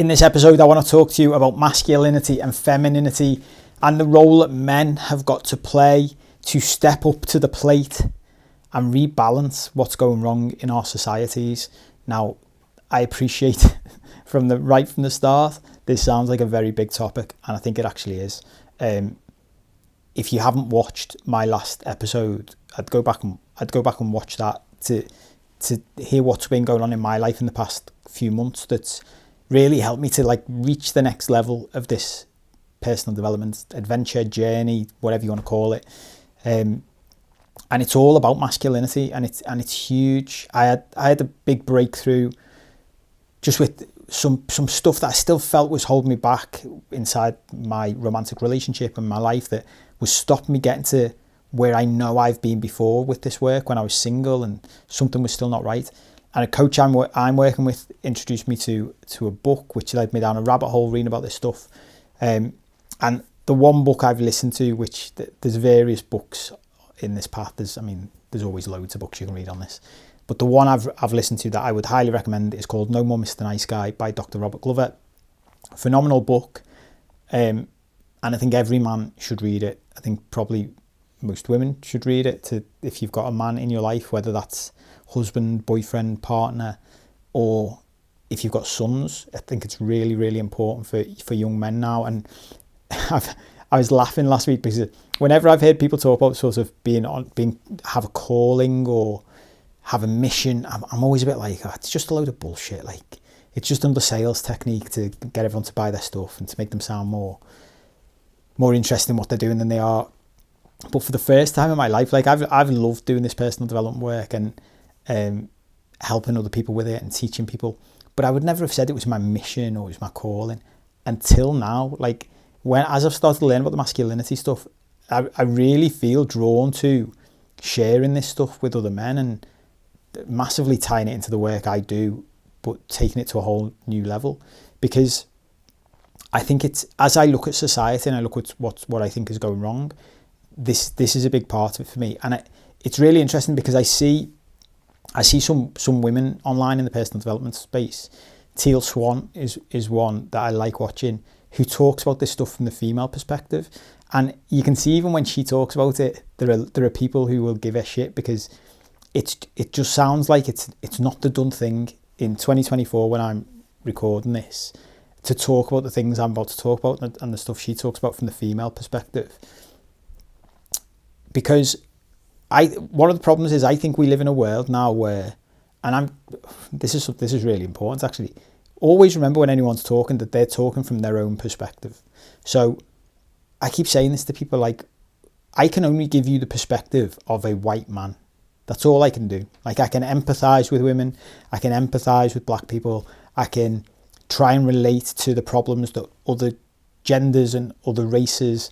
In this episode, I want to talk to you about masculinity and femininity and the role that men have got to play to step up to the plate and rebalance what's going wrong in our societies. Now, I appreciate from the start, this sounds like a very big topic, and I think it actually is. If you haven't watched my last episode, I'd go back and watch that to hear what's been going on in my life in the past few months. That's really helped me to reach the next level of this personal development adventure, journey, whatever you want to call it. And it's all about masculinity, and it's huge. I had a big breakthrough just with some stuff that I still felt was holding me back inside my romantic relationship and my life, that was stopping me getting to where I know I've been before with this work when I was single and something was still not right. And a coach I'm working with introduced me to a book which led me down a rabbit hole reading about this stuff. And the one book I've listened to, which there's various books in this path. There's always loads of books you can read on this. But the one I've listened to that I would highly recommend is called No More Mr. Nice Guy by Dr. Robert Glover. Phenomenal book. And I think every man should read it. I think probably most women should read it if you've got a man in your life, whether that's husband, boyfriend, partner, or if you've got sons. I think it's really, really important for young men now. And I was laughing last week because whenever I've heard people talk about sort of have a calling or have a mission, I'm always a bit like, it's just a load of bullshit. It's just another sales technique to get everyone to buy their stuff and to make them sound more interested in what they're doing than they are. But for the first time in my life, I've loved doing this personal development work and helping other people with it and teaching people. But I would never have said it was my mission or it was my calling until now. As I've started to learn about the masculinity stuff, I really feel drawn to sharing this stuff with other men and massively tying it into the work I do, but taking it to a whole new level. Because I think it's, as I look at society and I look at what I think is going wrong, this is a big part of it for me. And it's really interesting because I see some women online in the personal development space. Teal Swan is one that I like watching, who talks about this stuff from the female perspective. And you can see even when she talks about it, there are people who will give a shit because it just sounds like it's not the done thing in 2024 when I'm recording this to talk about the things I'm about to talk about and the stuff she talks about from the female perspective. Because one of the problems is I think we live in a world now where, and this is really important actually, always remember when anyone's talking that they're talking from their own perspective. So I keep saying this to people, I can only give you the perspective of a white man. That's all I can do. I can empathise with women, I can empathise with black people, I can try and relate to the problems that other genders and other races,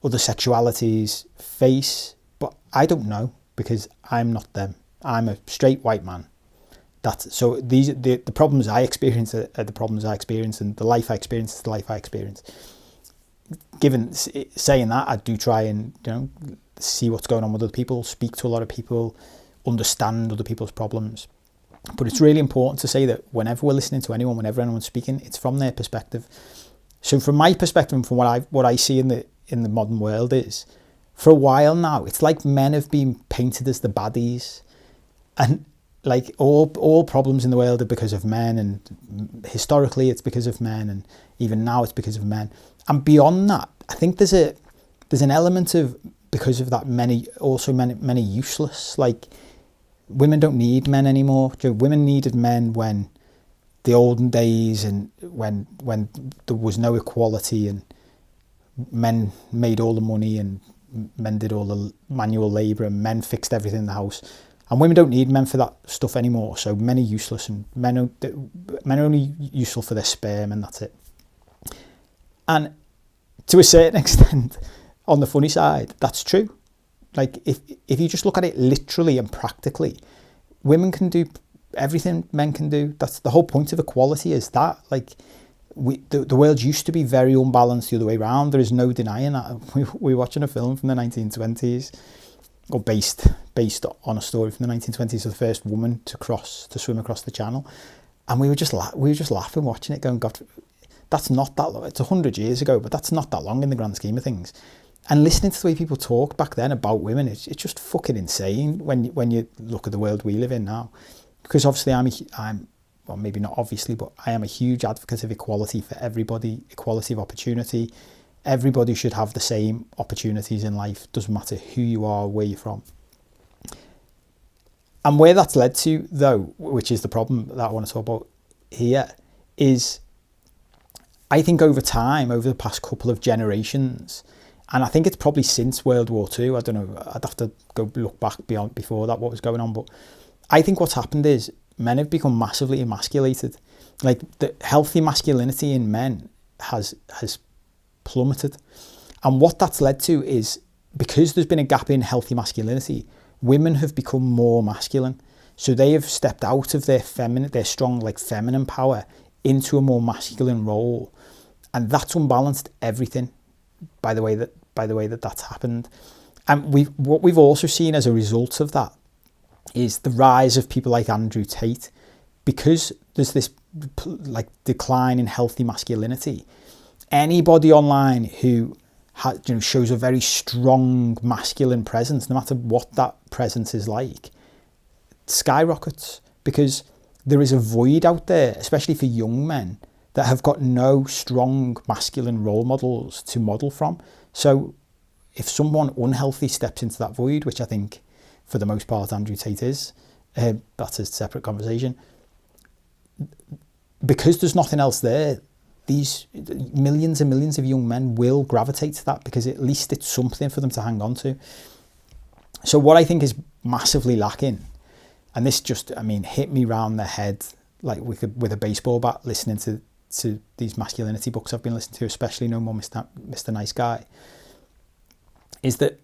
other sexualities face, but I don't know because I'm not them. I'm a straight white man. So the problems I experience are the problems I experience, and the life I experience is the life I experience. Given saying that, I do try and see what's going on with other people, speak to a lot of people, understand other people's problems. But it's really important to say that whenever we're listening to anyone, whenever anyone's speaking, it's from their perspective. So from my perspective and from what I see in the modern world is, for a while now, it's like men have been painted as the baddies, and all problems in the world are because of men, and historically it's because of men, and even now it's because of men. And beyond that, I think there's an element of, because of that, many are useless. Women don't need men anymore. Women needed men when the olden days and when there was no equality and men made all the money and men did all the manual labour and men fixed everything in the house. And women don't need men for that stuff anymore. So men are useless, and men are only useful for their sperm, and that's it. And to a certain extent, on the funny side, that's true. If you just look at it literally and practically, women can do everything men can do. That's the whole point of equality, is that the world used to be very unbalanced the other way around. There is no denying that. We're watching a film from the 1920s, or based on a story from the 1920s, of the first woman to swim across the channel. And we were just laughing watching it, going, God, that's not that long. It's 100 years ago, but that's not that long in the grand scheme of things. And listening to the way people talk back then about women, it's just fucking insane when you look at the world we live in now. Because obviously I'm well, maybe not obviously, but I am a huge advocate of equality for everybody, equality of opportunity. Everybody should have the same opportunities in life. Doesn't matter who you are, where you're from. And where that's led to, though, which is the problem that I want to talk about here, is I think over time, over the past couple of generations, and I think it's probably since World War II, I don't know, I'd have to go look back before that, what was going on, but I think what's happened is men have become massively emasculated. Like, the healthy masculinity in men has plummeted. And what that's led to is, because there's been a gap in healthy masculinity, women have become more masculine. So they have stepped out of their strong, like, feminine power into a more masculine role. And that's unbalanced everything by the way that that's happened. And what we've also seen as a result of that is the rise of people like Andrew Tate. Because there's this like decline in healthy masculinity, anybody online who shows a very strong masculine presence, no matter what that presence is like, skyrockets, because there is a void out there, especially for young men, that have got no strong masculine role models to model from. So if someone unhealthy steps into that void, which I think for the most part Andrew Tate is, that's a separate conversation, because there's nothing else there, these millions and millions of young men will gravitate to that, because at least it's something for them to hang on to. So what I think is massively lacking, and this just, hit me round the head like with a baseball bat, listening to these masculinity books I've been listening to, especially No More Mr. Nice Guy, is that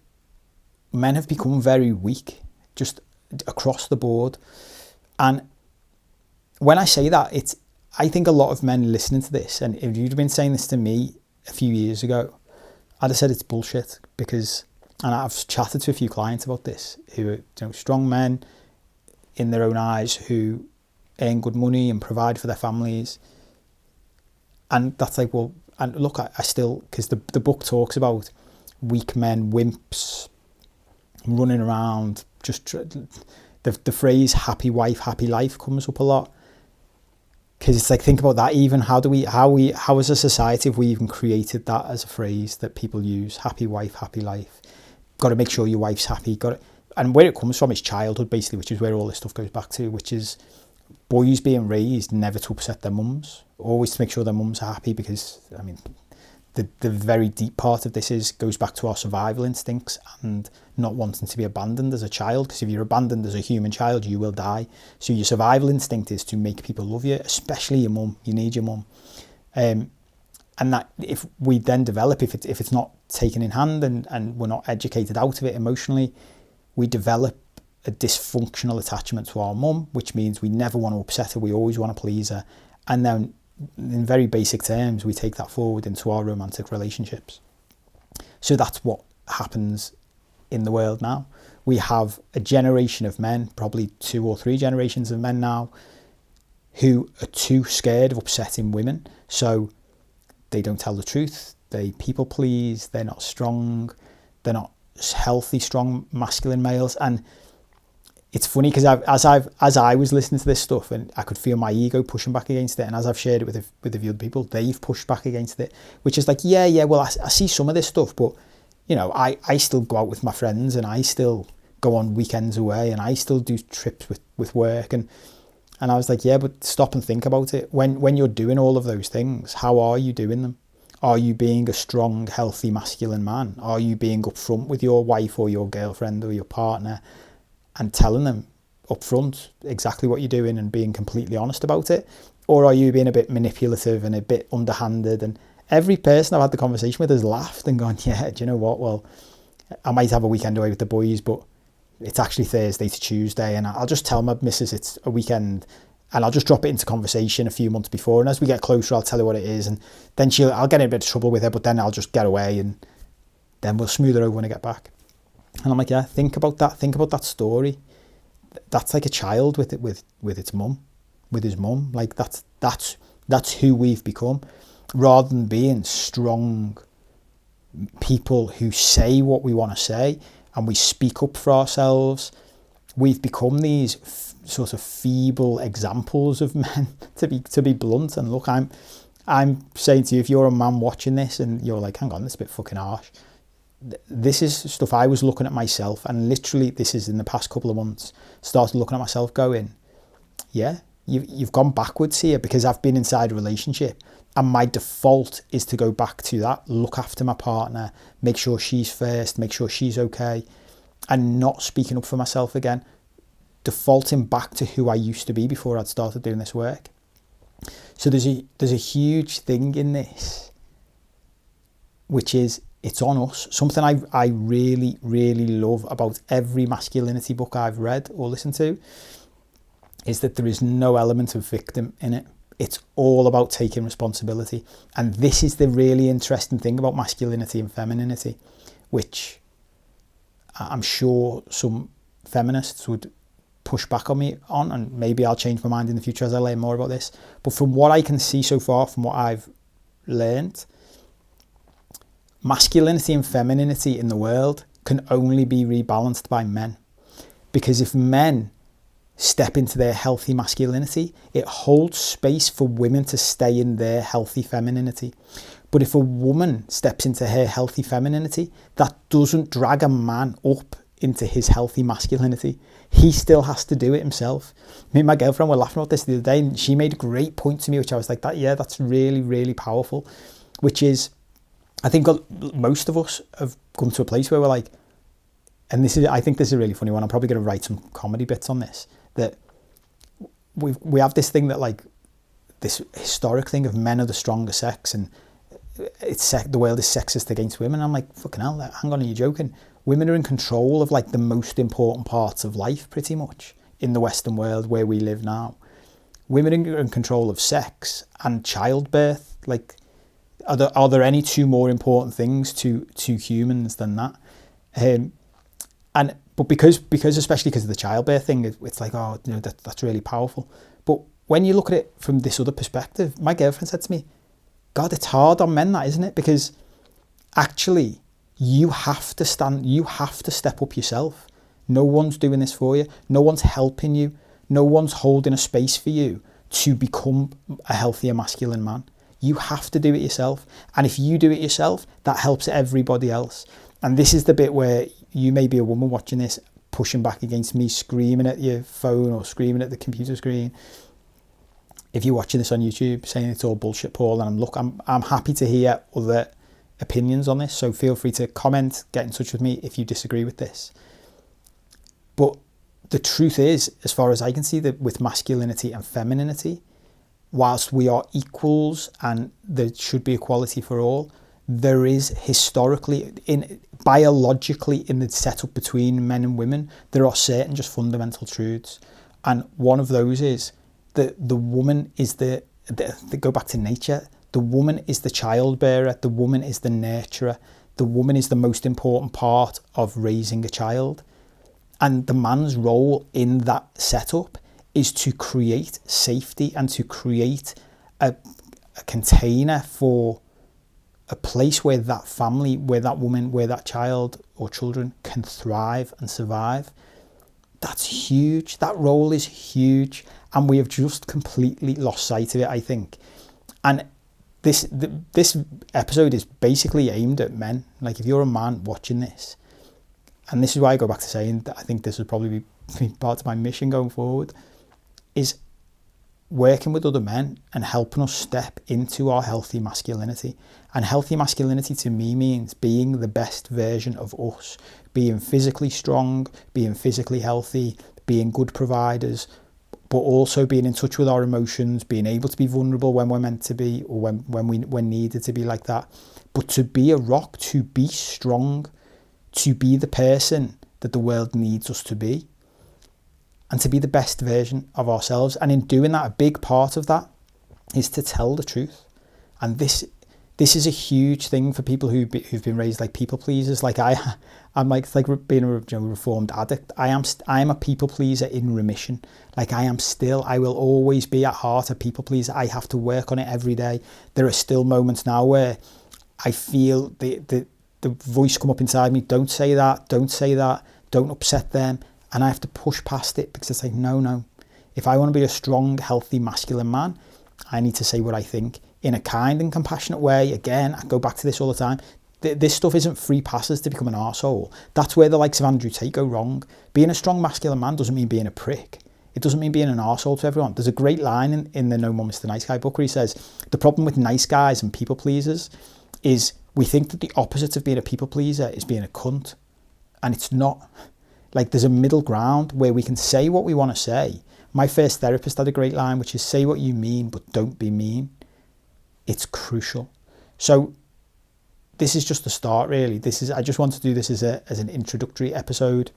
men have become very weak, just across the board. And when I say that, I think a lot of men listening to this, and if you'd been saying this to me a few years ago, I'd have said it's bullshit, because, and I've chatted to a few clients about this, who are strong men in their own eyes, who earn good money and provide for their families. And that's like, well, and look, I still, because the book talks about weak men, wimps, running around, just the phrase happy wife, happy life comes up a lot. Because it's like, think about that, even how as a society have we even created that as a phrase that people use? Happy wife, happy life. Got to make sure your wife's happy. And where it comes from is childhood, basically, which is where all this stuff goes back to, which is boys being raised never to upset their mums, always to make sure their mums are happy, because, the very deep part of this goes back to our survival instincts and not wanting to be abandoned as a child, because if you're abandoned as a human child, you will die. So your survival instinct is to make people love you, especially your mum. You need your mum. And that, if we then develop, if it's not taken in hand and we're not educated out of it emotionally, we develop a dysfunctional attachment to our mum, which means we never want to upset her, we always want to please her. And then, in very basic terms, we take that forward into our romantic relationships. So that's what happens in the world now. We have a generation of men, probably 2 or 3 generations of men now, who are too scared of upsetting women. So they don't tell the truth, they people please, they're not strong, they're not healthy, strong, masculine males. And it's funny, because as I was listening to this stuff, and I could feel my ego pushing back against it, and as I've shared it with a few other people, they've pushed back against it, which is like, yeah, well, I see some of this stuff, but, I still go out with my friends, and I still go on weekends away, and I still do trips with work, and I was like, yeah, but stop and think about it. When you're doing all of those things, how are you doing them? Are you being a strong, healthy, masculine man? Are you being upfront with your wife or your girlfriend or your partner and telling them up front exactly what you're doing and being completely honest about it? Or are you being a bit manipulative and a bit underhanded? And every person I've had the conversation with has laughed and gone, yeah, do you know what? Well, I might have a weekend away with the boys, but it's actually Thursday to Tuesday, and I'll just tell my missus it's a weekend, and I'll just drop it into conversation a few months before, and as we get closer, I'll tell her what it is, and then I'll get in a bit of trouble with her, but then I'll just get away, and then we'll smooth it over when I get back. And I'm like, yeah, think about that story. That's like a child with its mum. with his mum. Like that's who we've become, rather than being strong people who say what we want to say and we speak up for ourselves. We've become these sort of feeble examples of men, to be blunt. And look, I'm saying to you, if you're a man watching this and you're like, hang on, this is a bit fucking harsh, this is stuff I was looking at myself, and literally this is in the past couple of months, started looking at myself going, yeah, you've gone backwards here, because I've been inside a relationship and my default is to go back to that, look after my partner, make sure she's first, make sure she's okay, and not speaking up for myself again, defaulting back to who I used to be before I'd started doing this work. So there's a huge thing in this, which is, it's on us. Something I really, really love about every masculinity book I've read or listened to is that there is no element of victim in it. It's all about taking responsibility. And this is the really interesting thing about masculinity and femininity, which I'm sure some feminists would push back on me on, and maybe I'll change my mind in the future as I learn more about this. But from what I can see so far, from what I've learned, masculinity and femininity in the world can only be rebalanced by men. Because if men step into their healthy masculinity, it holds space for women to stay in their healthy femininity. But if a woman steps into her healthy femininity, that doesn't drag a man up into his healthy masculinity. He still has to do it himself. Me and my girlfriend were laughing about this the other day, and she made a great point to me, which I was like, that's really, really powerful, which is, I think most of us have come to a place where we're like, and I think this is a really funny one, I'm probably going to write some comedy bits on this, that we have this thing that, like, this historic thing of men are the stronger sex, and the world is sexist against women. I'm like, fucking hell, hang on, are you joking? Women are in control of, like, the most important parts of life, pretty much, in the Western world where we live now. Women are in control of sex and childbirth. Like, are there any two more important things to humans than that? But because especially because of the childbirth thing, it's like, oh, you know, that's really powerful. But when you look at it from this other perspective, my girlfriend said to me, God, it's hard on men, that, isn't it? Because actually, you have to step up yourself. No one's doing this for you. No one's helping you. No one's holding a space for you to become a healthier masculine man. You have to do it yourself. And if you do it yourself, that helps everybody else. And this is the bit where you may be a woman watching this, pushing back against me, screaming at your phone or screaming at the computer screen. If you're watching this on YouTube, saying it's all bullshit, Paul, and I'm happy to hear other opinions on this. So feel free to comment, get in touch with me if you disagree with this. But the truth is, as far as I can see, that with masculinity and femininity, whilst we are equals and there should be equality for all, there is historically, biologically, in the setup between men and women, there are certain just fundamental truths. And one of those is that the woman is go back to nature, the woman is the childbearer, the woman is the nurturer, the woman is the most important part of raising a child. And the man's role in that setup is to create safety and to create a container for a place where that family, where that woman, where that child or children can thrive and survive. That's huge. That role is huge. And we have just completely lost sight of it, I think. And this episode is basically aimed at men. Like, if you're a man watching this, and this is why I go back to saying that I think this would probably be part of my mission going forward, is working with other men and helping us step into our healthy masculinity. And healthy masculinity to me means being the best version of us, being physically strong, being physically healthy, being good providers, but also being in touch with our emotions, being able to be vulnerable when we're meant to be, or when needed to be like that. But to be a rock, to be strong, to be the person that the world needs us to be, and to be the best version of ourselves. And in doing that, a big part of that is to tell the truth. And this this is a huge thing for people who've been raised like people pleasers. Like I'm like being a reformed addict. I am a people pleaser in remission. Like I will always be at heart a people pleaser. I have to work on it every day. There are still moments now where I feel the voice come up inside me. Don't say that. Don't upset them. And I have to push past it because it's like, no. If I want to be a strong, healthy, masculine man, I need to say what I think in a kind and compassionate way. Again, I go back to this all the time. This stuff isn't free passes to become an arsehole. That's where the likes of Andrew Tate go wrong. Being a strong masculine man doesn't mean being a prick. It doesn't mean being an arsehole to everyone. There's a great line in the No More Mr. Nice Guy book where he says, the problem with nice guys and people pleasers is we think that the opposite of being a people pleaser is being a cunt. And it's not. Like there's a middle ground where we can say what we want to say. My first therapist had a great line, which is say what you mean, but don't be mean. It's crucial. So this is just the start, really. I just want to do this as an introductory episode.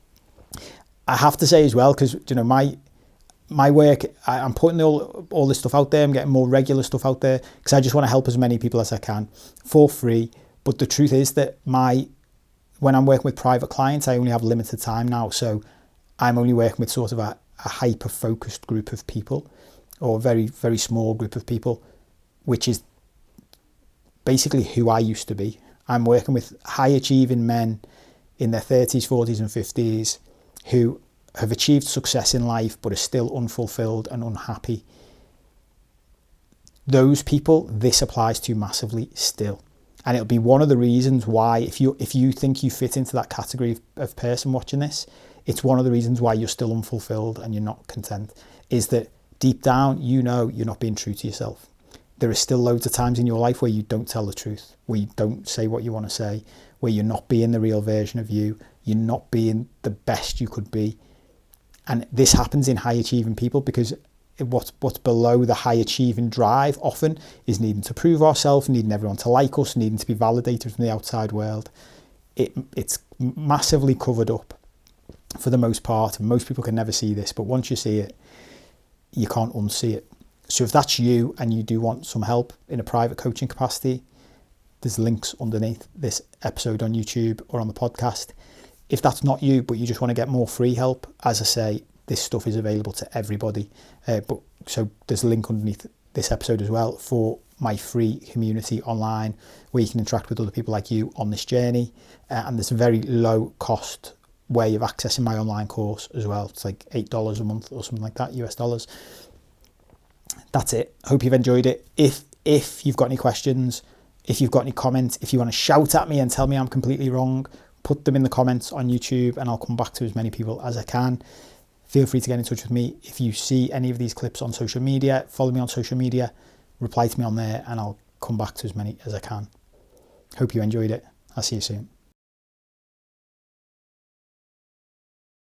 I have to say as well, because my work, I'm putting all this stuff out there. I'm getting more regular stuff out there because I just want to help as many people as I can for free. But the truth is that when I'm working with private clients, I only have limited time now. So I'm only working with sort of a hyper-focused group of people, or a very, very small group of people, which is basically who I used to be. I'm working with high-achieving men in their 30s, 40s and 50s who have achieved success in life but are still unfulfilled and unhappy. Those people, this applies to massively still. And it'll be one of the reasons why, if you think you fit into that category of person watching this, it's one of the reasons why you're still unfulfilled and you're not content, is that deep down, you're not being true to yourself. There are still loads of times in your life where you don't tell the truth, where you don't say what you want to say, where you're not being the real version of you, you're not being the best you could be. And this happens in high achieving people because what's below the high achieving drive often is needing to prove ourselves, needing everyone to like us, needing to be validated from the outside world. It's massively covered up for the most part, and most people can never see this, but once you see it, you can't unsee it. So if that's you and you do want some help in a private coaching capacity, there's links underneath this episode on YouTube or on the podcast. If that's not you, but you just want to get more free help, as I say, this stuff is available to everybody. So there's a link underneath this episode as well for my free community online where you can interact with other people like you on this journey. And there's a very low cost way of accessing my online course as well. It's like $8 a month or something like that, US dollars. That's it. Hope you've enjoyed it. If you've got any questions, if you've got any comments, if you want to shout at me and tell me I'm completely wrong, put them in the comments on YouTube and I'll come back to as many people as I can. Feel free to get in touch with me. If you see any of these clips on social media, follow me on social media, reply to me on there and I'll come back to as many as I can. Hope you enjoyed it. I'll see you soon.